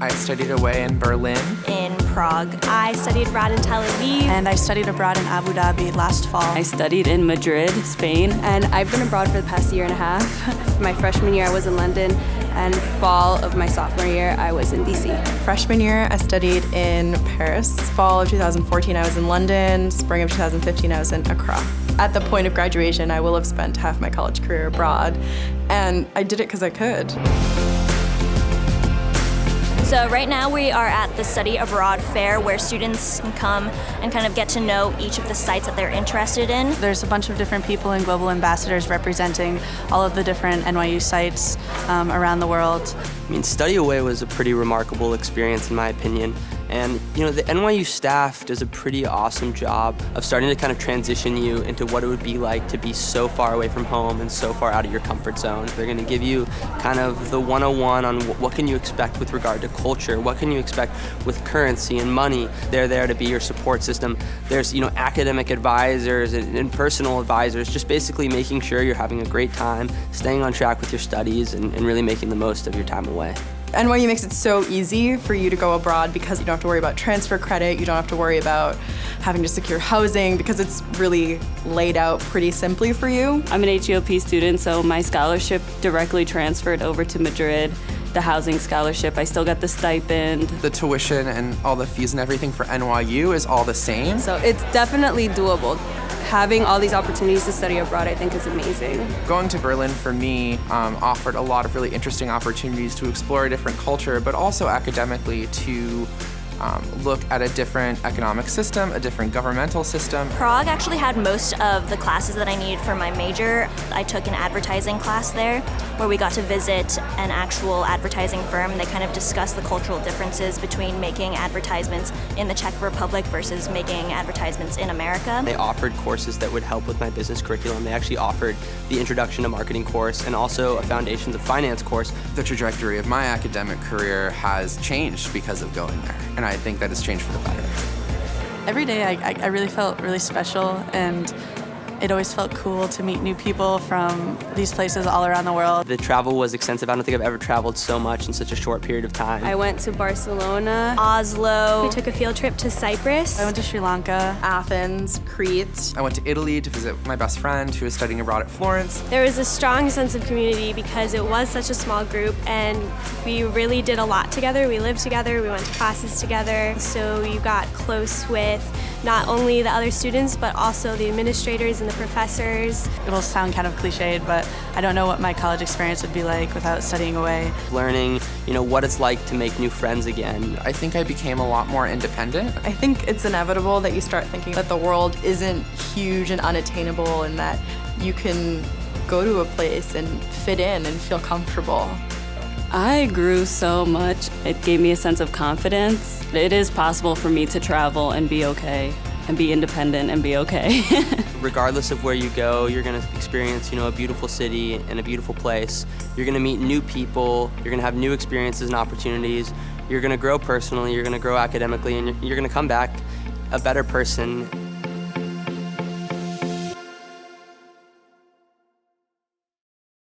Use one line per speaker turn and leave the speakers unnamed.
I studied away in Berlin.
In Prague. I studied abroad in Tel Aviv.
And I studied abroad in Abu Dhabi last fall.
I studied in Madrid, Spain.
And I've been abroad for the past year and a half. My freshman year I was in London, and fall of my sophomore year I was in DC.
Freshman year I studied in Paris. Fall of 2014 I was in London. Spring of 2015 I was in Accra. At the point of graduation I will have spent half my college career abroad, and I did it because I could.
So right now we are at the Study Abroad Fair, where students can come and kind of get to know each of the sites that they're interested in.
There's a bunch of different people and global ambassadors representing all of the different NYU sites around the world.
I mean, Study Away was a pretty remarkable experience in my opinion. And the NYU staff does a pretty awesome job of starting to kind of transition you into what it would be like to be so far away from home and so far out of your comfort zone. They're going to give you kind of the 101 on what can you expect with regard to culture, what can you expect with currency and money. They're there to be your support system. There's academic advisors and personal advisors, just basically making sure you're having a great time, staying on track with your studies, and really making the most of your time away.
NYU makes it so easy for you to go abroad because you don't have to worry about transfer credit, you don't have to worry about having to secure housing, because it's really laid out pretty simply for you.
I'm an HEOP student, so my scholarship directly transferred over to Madrid. The housing scholarship, I still got the stipend.
The tuition and all the fees and everything for NYU is all the same.
So it's definitely doable. Having all these opportunities to study abroad, I think, is amazing.
Going to Berlin for me offered a lot of really interesting opportunities to explore a different culture, but also academically to look at a different economic system, a different governmental system.
Prague actually had most of the classes that I needed for my major. I took an advertising class there where we got to visit an actual advertising firm. They kind of discussed the cultural differences between making advertisements in the Czech Republic versus making advertisements in America.
They offered courses that would help with my business curriculum. They actually offered the Introduction to Marketing course and also a Foundations of Finance course.
The trajectory of my academic career has changed because of going there, and I think that it's changed for the better.
Every day I really felt really special, and it always felt cool to meet new people from these places all around the world.
The travel was extensive. I don't think I've ever traveled so much in such a short period of time.
I went to Barcelona,
Oslo.
We took a field trip to Cyprus.
I went to Sri Lanka, Athens, Crete.
I went to Italy to visit my best friend who was studying abroad at Florence.
There was a strong sense of community because it was such a small group, and we really did a lot together. We lived together, we went to classes together, so you got close with not only the other students, but also the administrators and the professors.
It will sound kind of cliched, but I don't know what my college experience would be like without studying away.
Learning, what it's like to make new friends again.
I think I became a lot more independent.
I think it's inevitable that you start thinking that the world isn't huge and unattainable, and that you can go to a place and fit in and feel comfortable.
I grew so much. It gave me a sense of confidence. It is possible for me to travel and be okay, and be independent and be okay.
Regardless of where you go, you're going to experience, a beautiful city and a beautiful place. You're going to meet new people. You're going to have new experiences and opportunities. You're going to grow personally. You're going to grow academically, and you're going to come back a better person